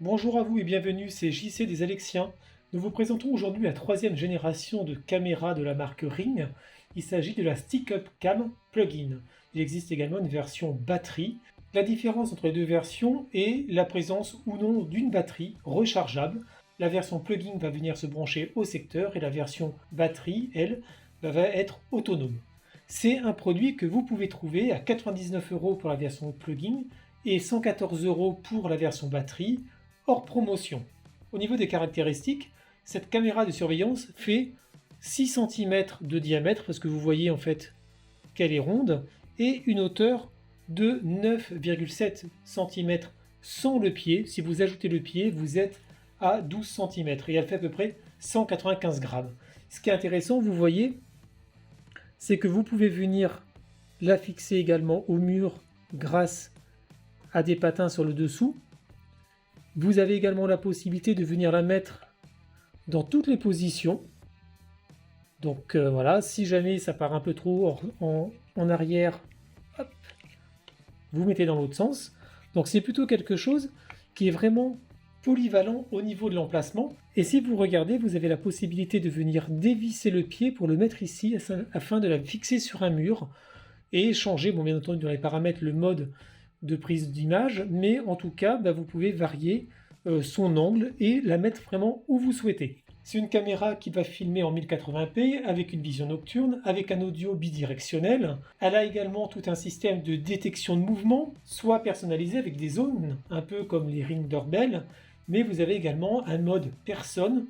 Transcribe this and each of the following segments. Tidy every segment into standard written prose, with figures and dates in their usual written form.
Bonjour à vous et bienvenue, c'est JC des Alexiens. Nous vous présentons aujourd'hui la troisième génération de caméras de la marque Ring. Il s'agit de la Stick-Up Cam Plug-in. Il existe également une version batterie. La différence entre les deux versions est la présence ou non d'une batterie rechargeable. La version plug-in va venir se brancher au secteur et la version batterie, elle, va être autonome. C'est un produit que vous pouvez trouver à 99 € pour la version plug-in et 114 € pour la version batterie, hors promotion. Au niveau des caractéristiques, cette caméra de surveillance fait 6 cm de diamètre, parce que vous voyez en fait qu'elle est ronde, et une hauteur de 9,7 cm sans le pied. Si vous ajoutez le pied, vous êtes à 12 cm et elle fait à peu près 195 grammes. Ce qui est intéressant, vous voyez, c'est que vous pouvez venir la fixer également au mur grâce à des patins sur le dessous. Vous avez également la possibilité de venir la mettre dans toutes les positions. Donc voilà, si jamais ça part un peu trop en arrière, hop, vous mettez dans l'autre sens. Donc c'est plutôt quelque chose qui est vraiment polyvalent au niveau de l'emplacement. Et si vous regardez, vous avez la possibilité de venir dévisser le pied pour le mettre ici afin de la fixer sur un mur et changer, bon bien entendu dans les paramètres, le mode de prise d'image, mais en tout cas vous pouvez varier son angle et la mettre vraiment où vous souhaitez. C'est une caméra qui va filmer en 1080p avec une vision nocturne, avec un audio bidirectionnel. Elle a également tout un système de détection de mouvement, soit personnalisé avec des zones, un peu comme les Ring Doorbell, mais vous avez également un mode personne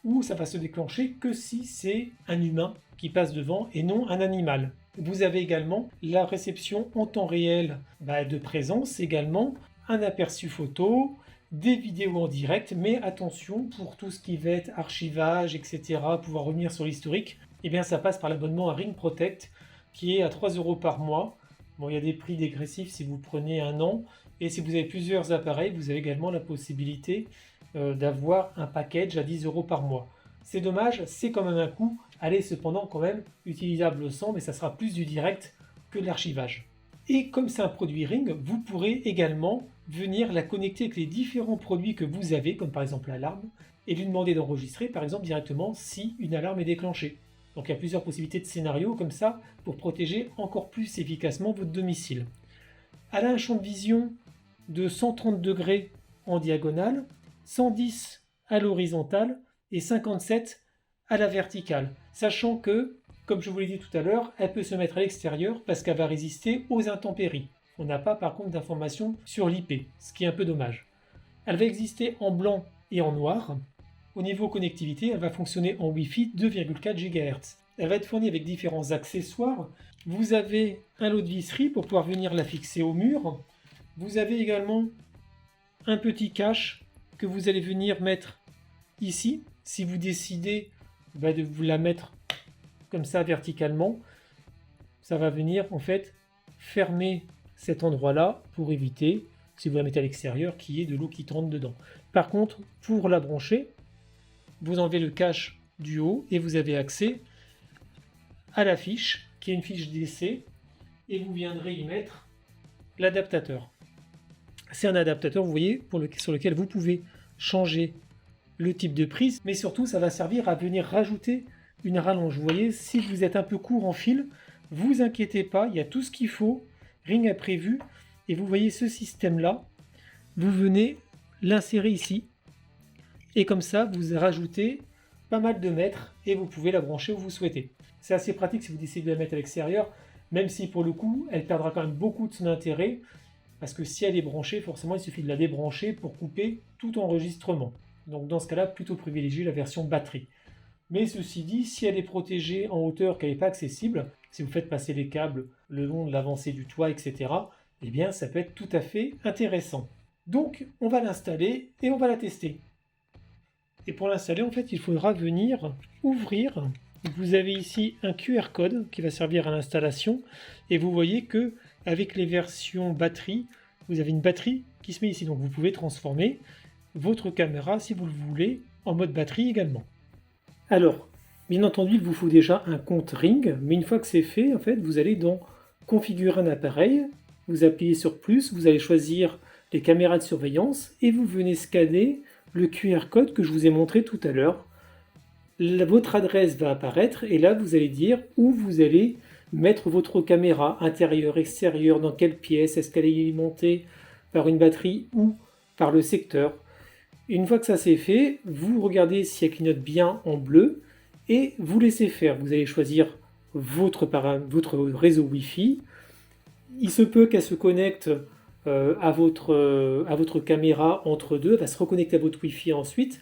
où ça va se déclencher que si c'est un humain qui passe devant et non un animal. Vous avez également la réception en temps réel de présence, également un aperçu photo, des vidéos en direct, mais attention, pour tout ce qui va être archivage, etc., pouvoir revenir sur l'historique, eh bien ça passe par l'abonnement à Ring Protect qui est à 3 € par mois. Bon, il y a des prix dégressifs si vous prenez un an, et si vous avez plusieurs appareils, vous avez également la possibilité d'avoir un package à 10 € par mois. C'est dommage, c'est quand même un coût. Elle est cependant quand même utilisable sans, mais ça sera plus du direct que de l'archivage. Et comme c'est un produit Ring, vous pourrez également venir la connecter avec les différents produits que vous avez, comme par exemple l'alarme, et lui demander d'enregistrer par exemple directement si une alarme est déclenchée. Donc il y a plusieurs possibilités de scénarios comme ça pour protéger encore plus efficacement votre domicile. Elle a un champ de vision de 130 degrés en diagonale, 110 à l'horizontale et 57 à la verticale, sachant que, comme je vous l'ai dit tout à l'heure, elle peut se mettre à l'extérieur parce qu'elle va résister aux intempéries. On n'a pas par contre d'informations sur l'IP, ce qui est un peu dommage. Elle va exister en blanc et en noir. Au niveau connectivité, elle va fonctionner en Wi-Fi 2,4 GHz. Elle va être fournie avec différents accessoires. Vous avez un lot de visserie pour pouvoir venir la fixer au mur. Vous avez également un petit cache que vous allez venir mettre ici. Si vous décidez de vous la mettre comme ça verticalement, ça va venir en fait fermer cet endroit là pour éviter, si vous la mettez à l'extérieur, qu'il y ait de l'eau qui rentre dedans. Par contre, pour la brancher, vous enlevez le cache du haut et vous avez accès à la fiche qui est une fiche d'essai et vous viendrez y mettre l'adaptateur. C'est un adaptateur, vous voyez, sur lequel vous pouvez changer le type de prise, mais surtout ça va servir à venir rajouter une rallonge. Vous voyez, si vous êtes un peu court en fil, vous inquiétez pas, il y a tout ce qu'il faut. Ring a prévu, et vous voyez ce système là, vous venez l'insérer ici, et comme ça vous rajoutez pas mal de mètres et vous pouvez la brancher où vous souhaitez. C'est assez pratique si vous décidez de la mettre à l'extérieur, même si pour le coup elle perdra quand même beaucoup de son intérêt, parce que si elle est branchée, forcément il suffit de la débrancher pour couper tout enregistrement. Donc dans ce cas là, plutôt privilégier la version batterie. Mais ceci dit, si elle est protégée en hauteur, qu'elle n'est pas accessible, si vous faites passer les câbles le long de l'avancée du toit, etc., eh bien ça peut être tout à fait intéressant. Donc on va l'installer et on va la tester. Et pour l'installer, en fait, il faudra venir ouvrir. Vous avez ici un QR code qui va servir à l'installation. Et vous voyez que avec les versions batterie, vous avez une batterie qui se met ici. Donc vous pouvez transformer votre caméra, si vous le voulez, en mode batterie également. Alors, bien entendu, il vous faut déjà un compte Ring, mais une fois que c'est fait, en fait, vous allez dans Configurer un appareil, vous appuyez sur plus, vous allez choisir les caméras de surveillance et vous venez scanner le QR code que je vous ai montré tout à l'heure. Votre adresse va apparaître et là vous allez dire où vous allez mettre votre caméra, intérieure, extérieure, dans quelle pièce, est-ce qu'elle est alimentée par une batterie ou par le secteur. Une fois que ça c'est fait, vous regardez si elle clignote bien en bleu et vous laissez faire. Vous allez choisir votre réseau Wi-Fi. Il se peut qu'elle se connecte à votre caméra entre deux, elle va se reconnecter à votre Wi-Fi ensuite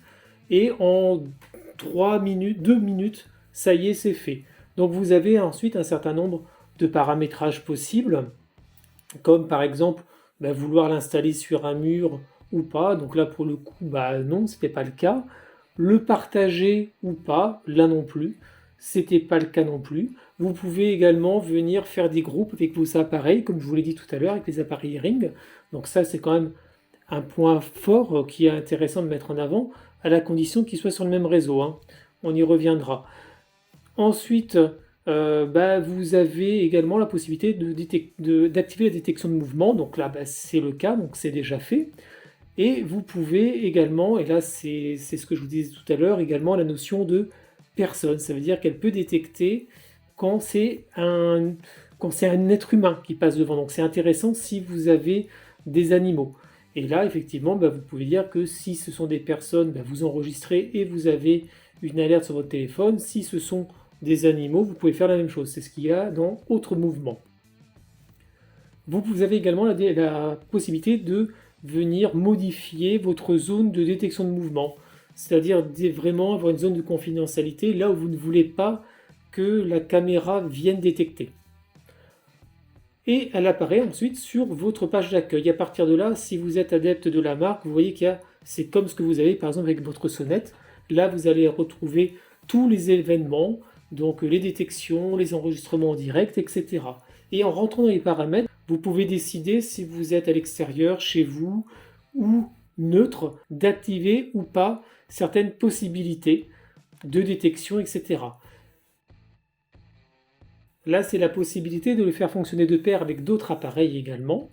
et en 3 minutes, 2 minutes, ça y est, c'est fait. Donc vous avez ensuite un certain nombre de paramétrages possibles, comme par exemple vouloir l'installer sur un mur ou pas. Donc là pour le coup, non, c'était pas le cas. Le partager ou pas, là non plus, c'était pas le cas non plus. Vous pouvez également venir faire des groupes avec vos appareils, comme je vous l'ai dit tout à l'heure, avec les appareils Ring. Donc ça c'est quand même un point fort qui est intéressant de mettre en avant, à la condition qu'ils soient sur le même réseau, hein. On y reviendra. Ensuite, vous avez également la possibilité d'activer la détection de mouvement. Donc là, c'est le cas, donc c'est déjà fait. Et vous pouvez également, et là c'est ce que je vous disais tout à l'heure, également la notion de personne. Ça veut dire qu'elle peut détecter quand c'est un être humain qui passe devant. Donc c'est intéressant si vous avez des animaux. Et là, effectivement, vous pouvez dire que si ce sont des personnes, vous enregistrez et vous avez une alerte sur votre téléphone. Si ce sont des animaux, vous pouvez faire la même chose. C'est ce qu'il y a dans Autres mouvements. Vous avez également la possibilité de venir modifier votre zone de détection de mouvement. C'est-à-dire vraiment avoir une zone de confidentialité là où vous ne voulez pas que la caméra vienne détecter. Et elle apparaît ensuite sur votre page d'accueil. À partir de là, si vous êtes adepte de la marque, vous voyez c'est comme ce que vous avez par exemple avec votre sonnette. Là, vous allez retrouver tous les événements, donc les détections, les enregistrements en direct, etc. Et en rentrant dans les paramètres, vous pouvez décider si vous êtes à l'extérieur, chez vous, ou neutre, d'activer ou pas certaines possibilités de détection, etc. Là, c'est la possibilité de le faire fonctionner de pair avec d'autres appareils également.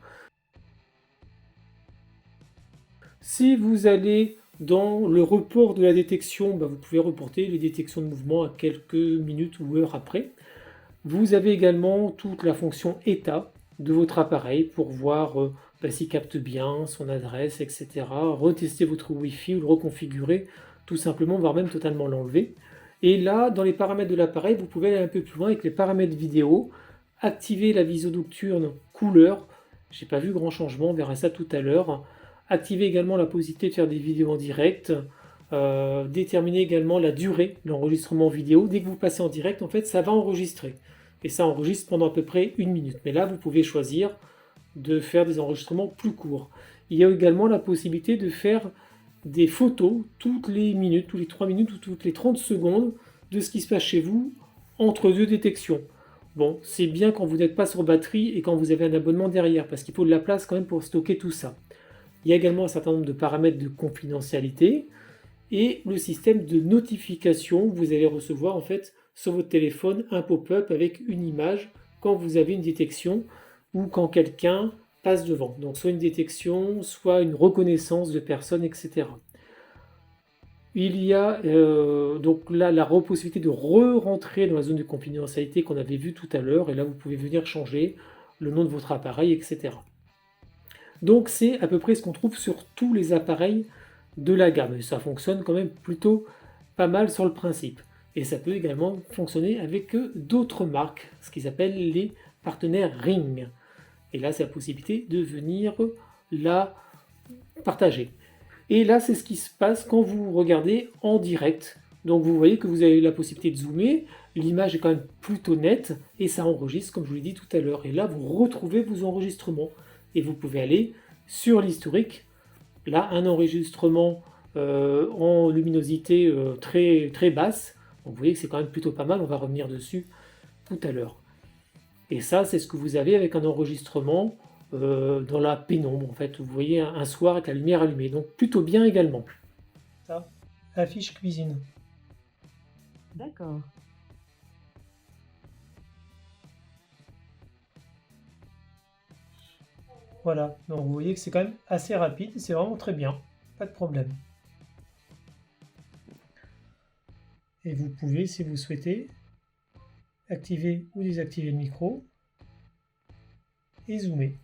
Si vous allez dans le report de la détection, vous pouvez reporter les détections de mouvement à quelques minutes ou heures après. Vous avez également toute la fonction état de votre appareil pour voir s'il capte bien son adresse, etc. Retester votre Wi-Fi ou le reconfigurer tout simplement, voire même totalement l'enlever. Et là, dans les paramètres de l'appareil, vous pouvez aller un peu plus loin avec les paramètres vidéo, activer la viso nocturne couleur. J'ai pas vu grand changement, on verra ça tout à l'heure. Activer également la possibilité de faire des vidéos en direct. Déterminer également la durée de l'enregistrement vidéo. Dès que vous passez en direct, en fait, ça va enregistrer. Et ça enregistre pendant à peu près 1 minute. Mais là, vous pouvez choisir de faire des enregistrements plus courts. Il y a également la possibilité de faire des photos toutes les minutes, toutes les 3 minutes ou toutes les 30 secondes de ce qui se passe chez vous entre deux détections. Bon, c'est bien quand vous n'êtes pas sur batterie et quand vous avez un abonnement derrière, parce qu'il faut de la place quand même pour stocker tout ça. Il y a également un certain nombre de paramètres de confidentialité et le système de notification. Vous allez recevoir en fait sur votre téléphone un pop-up avec une image quand vous avez une détection ou quand quelqu'un passe devant. Donc soit une détection, soit une reconnaissance de personnes, etc. Il y a donc là la possibilité de re-rentrer dans la zone de confidentialité qu'on avait vu tout à l'heure. Et là, vous pouvez venir changer le nom de votre appareil, etc. Donc c'est à peu près ce qu'on trouve sur tous les appareils de la gamme. Et ça fonctionne quand même plutôt pas mal sur le principe. Et ça peut également fonctionner avec d'autres marques, ce qu'ils appellent les partenaires Ring. Et là, c'est la possibilité de venir la partager. Et là, c'est ce qui se passe quand vous regardez en direct. Donc vous voyez que vous avez la possibilité de zoomer, l'image est quand même plutôt nette et ça enregistre comme je vous l'ai dit tout à l'heure. Et là, vous retrouvez vos enregistrements et vous pouvez aller sur l'historique. Là, un enregistrement en luminosité très, très basse. Donc vous voyez que c'est quand même plutôt pas mal, on va revenir dessus tout à l'heure. Et ça, c'est ce que vous avez avec un enregistrement dans la pénombre, en fait. Vous voyez un soir avec la lumière allumée, donc plutôt bien également. Ça, affiche cuisine. D'accord. Voilà, donc vous voyez que c'est quand même assez rapide, c'est vraiment très bien, pas de problème. Et vous pouvez, si vous souhaitez, activer ou désactiver le micro et zoomer.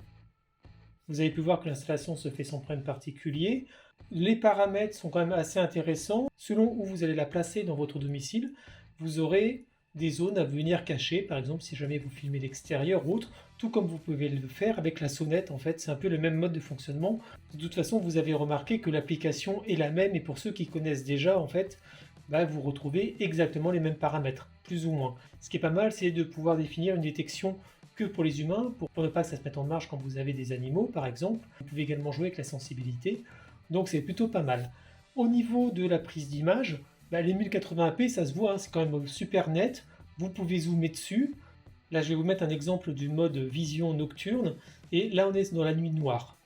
Vous avez pu voir que l'installation se fait sans problème particulier. Les paramètres sont quand même assez intéressants. Selon où vous allez la placer dans votre domicile, vous aurez des zones à venir cacher, par exemple si jamais vous filmez l'extérieur ou autre, tout comme vous pouvez le faire avec la sonnette. En fait, c'est un peu le même mode de fonctionnement. De toute façon, vous avez remarqué que l'application est la même, et pour ceux qui connaissent déjà, en fait, vous retrouvez exactement les mêmes paramètres, plus ou moins. Ce qui est pas mal, c'est de pouvoir définir une détection que pour les humains, pour ne pas que ça se mette en marche quand vous avez des animaux, par exemple. Vous pouvez également jouer avec la sensibilité, donc c'est plutôt pas mal. Au niveau de la prise d'image, les 1080p, ça se voit, hein, c'est quand même super net. Vous pouvez zoomer dessus. Là, je vais vous mettre un exemple du mode vision nocturne, et là, on est dans la nuit noire.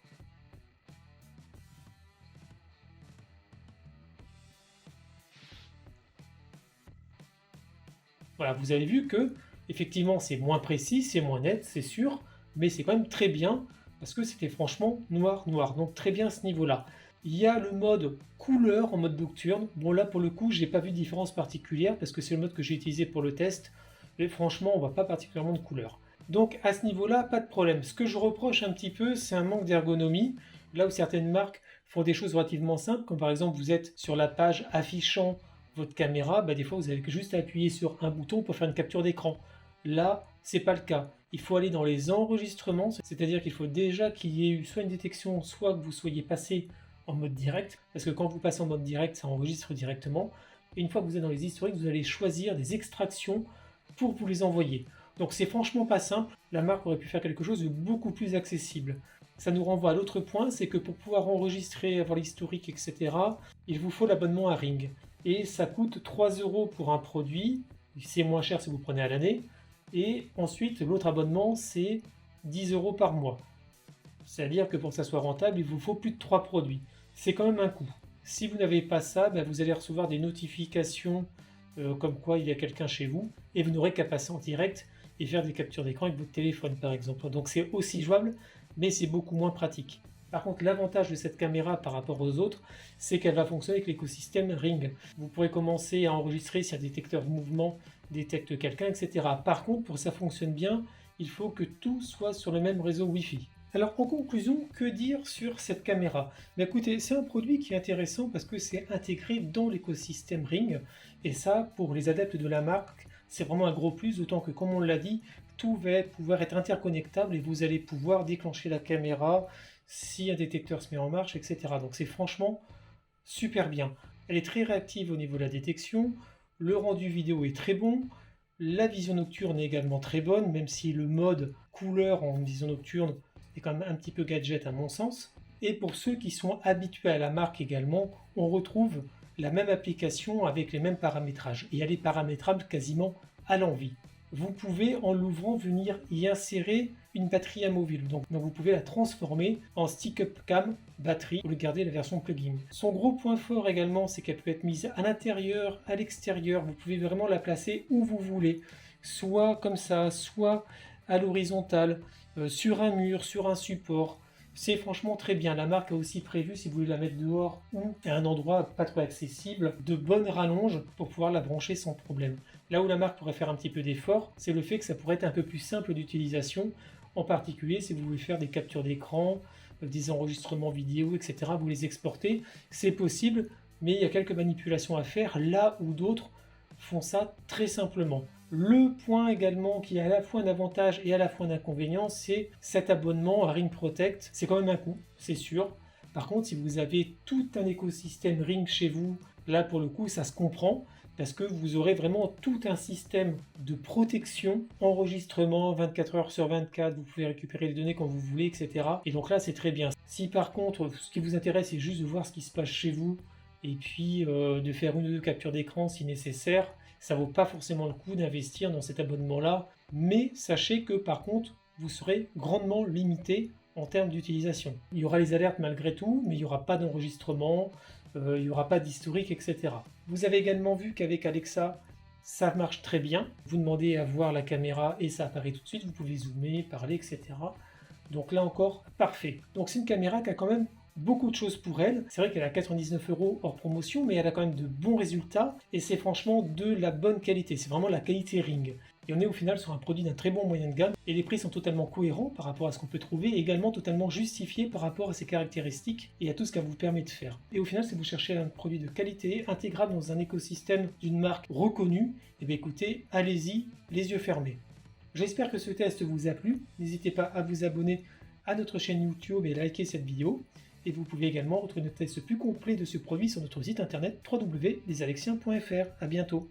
Voilà, vous avez vu que effectivement c'est moins précis, c'est moins net, c'est sûr, mais c'est quand même très bien parce que c'était franchement noir noir, donc très bien à ce niveau-là. Il y a le mode couleur en mode nocturne. Bon là pour le coup j'ai pas vu de différence particulière parce que c'est le mode que j'ai utilisé pour le test, mais franchement on voit pas particulièrement de couleur. Donc à ce niveau-là, pas de problème. Ce que je reproche un petit peu, c'est un manque d'ergonomie. Là où certaines marques font des choses relativement simples, comme par exemple vous êtes sur la page affichant votre caméra, des fois vous avez juste à appuyer sur un bouton pour faire une capture d'écran. Là, c'est pas le cas. Il faut aller dans les enregistrements, c'est-à-dire qu'il faut déjà qu'il y ait eu soit une détection, soit que vous soyez passé en mode direct, parce que quand vous passez en mode direct, ça enregistre directement. Et une fois que vous êtes dans les historiques, vous allez choisir des extractions pour vous les envoyer. Donc c'est franchement pas simple, la marque aurait pu faire quelque chose de beaucoup plus accessible. Ça nous renvoie à l'autre point, c'est que pour pouvoir enregistrer, avoir l'historique, etc., il vous faut l'abonnement à Ring. Et ça coûte 3 € pour un produit, c'est moins cher si vous prenez à l'année. Et ensuite, l'autre abonnement, c'est 10 € par mois. C'est-à-dire que pour que ça soit rentable, il vous faut plus de 3 produits. C'est quand même un coût. Si vous n'avez pas ça, vous allez recevoir des notifications comme quoi il y a quelqu'un chez vous, et vous n'aurez qu'à passer en direct et faire des captures d'écran avec votre téléphone par exemple. Donc c'est aussi jouable, mais c'est beaucoup moins pratique. Par contre, l'avantage de cette caméra par rapport aux autres, c'est qu'elle va fonctionner avec l'écosystème Ring. Vous pourrez commencer à enregistrer si un détecteur de mouvement détecte quelqu'un, etc. Par contre, pour que ça fonctionne bien, il faut que tout soit sur le même réseau Wi-Fi. Alors en conclusion, que dire sur cette caméra? Écoutez, c'est un produit qui est intéressant parce que c'est intégré dans l'écosystème Ring, et ça, pour les adeptes de la marque, c'est vraiment un gros plus, d'autant que comme on l'a dit, tout va pouvoir être interconnectable et vous allez pouvoir déclencher la caméra si un détecteur se met en marche, etc. Donc c'est franchement super bien. Elle est très réactive au niveau de la détection, le rendu vidéo est très bon, la vision nocturne est également très bonne, même si le mode couleur en vision nocturne est quand même un petit peu gadget à mon sens. Et pour ceux qui sont habitués à la marque également, on retrouve la même application avec les mêmes paramétrages, et elle est paramétrable quasiment à l'envie. Vous pouvez en l'ouvrant venir y insérer une batterie amovible, donc vous pouvez la transformer en stick-up cam batterie pour le garder la version plugin. Son gros point fort également, c'est qu'elle peut être mise à l'intérieur, à l'extérieur, vous pouvez vraiment la placer où vous voulez, soit comme ça, soit à l'horizontale, sur un mur, sur un support. C'est franchement très bien. La marque a aussi prévu, si vous voulez la mettre dehors ou à un endroit pas trop accessible, de bonnes rallonges pour pouvoir la brancher sans problème. Là où la marque pourrait faire un petit peu d'effort, c'est le fait que ça pourrait être un peu plus simple d'utilisation, en particulier si vous voulez faire des captures d'écran, des enregistrements vidéo, etc. Vous les exportez, c'est possible, mais il y a quelques manipulations à faire là où d'autres font ça très simplement. Le point également qui a à la fois un avantage et à la fois un inconvénient, c'est cet abonnement à Ring Protect. C'est quand même un coût, c'est sûr. Par contre, si vous avez tout un écosystème Ring chez vous, là pour le coup ça se comprend, parce que vous aurez vraiment tout un système de protection, enregistrement 24 heures sur 24, vous pouvez récupérer les données quand vous voulez, etc. Et donc là c'est très bien. Si par contre ce qui vous intéresse c'est juste de voir ce qui se passe chez vous, et puis de faire une ou deux captures d'écran si nécessaire, ça vaut pas forcément le coup d'investir dans cet abonnement-là, mais sachez que par contre, vous serez grandement limité en termes d'utilisation. Il y aura les alertes malgré tout, mais il n'y aura pas d'enregistrement, il n'y aura pas d'historique, etc. Vous avez également vu qu'avec Alexa, ça marche très bien. Vous demandez à voir la caméra et ça apparaît tout de suite, vous pouvez zoomer, parler, etc. Donc là encore, parfait. Donc c'est une caméra qui a quand même beaucoup de choses pour elle. C'est vrai qu'elle a 99 € hors promotion, mais elle a quand même de bons résultats et c'est franchement de la bonne qualité. C'est vraiment la qualité Ring. Et on est au final sur un produit d'un très bon moyen de gamme et les prix sont totalement cohérents par rapport à ce qu'on peut trouver et également totalement justifiés par rapport à ses caractéristiques et à tout ce qu'elle vous permet de faire. Et au final, si vous cherchez un produit de qualité intégrable dans un écosystème d'une marque reconnue, eh bien écoutez, allez-y, les yeux fermés. J'espère que ce test vous a plu. N'hésitez pas à vous abonner à notre chaîne YouTube et liker cette vidéo. Et vous pouvez également retrouver notre test plus complet de ce produit sur notre site internet www.lesalexiens.fr. A bientôt.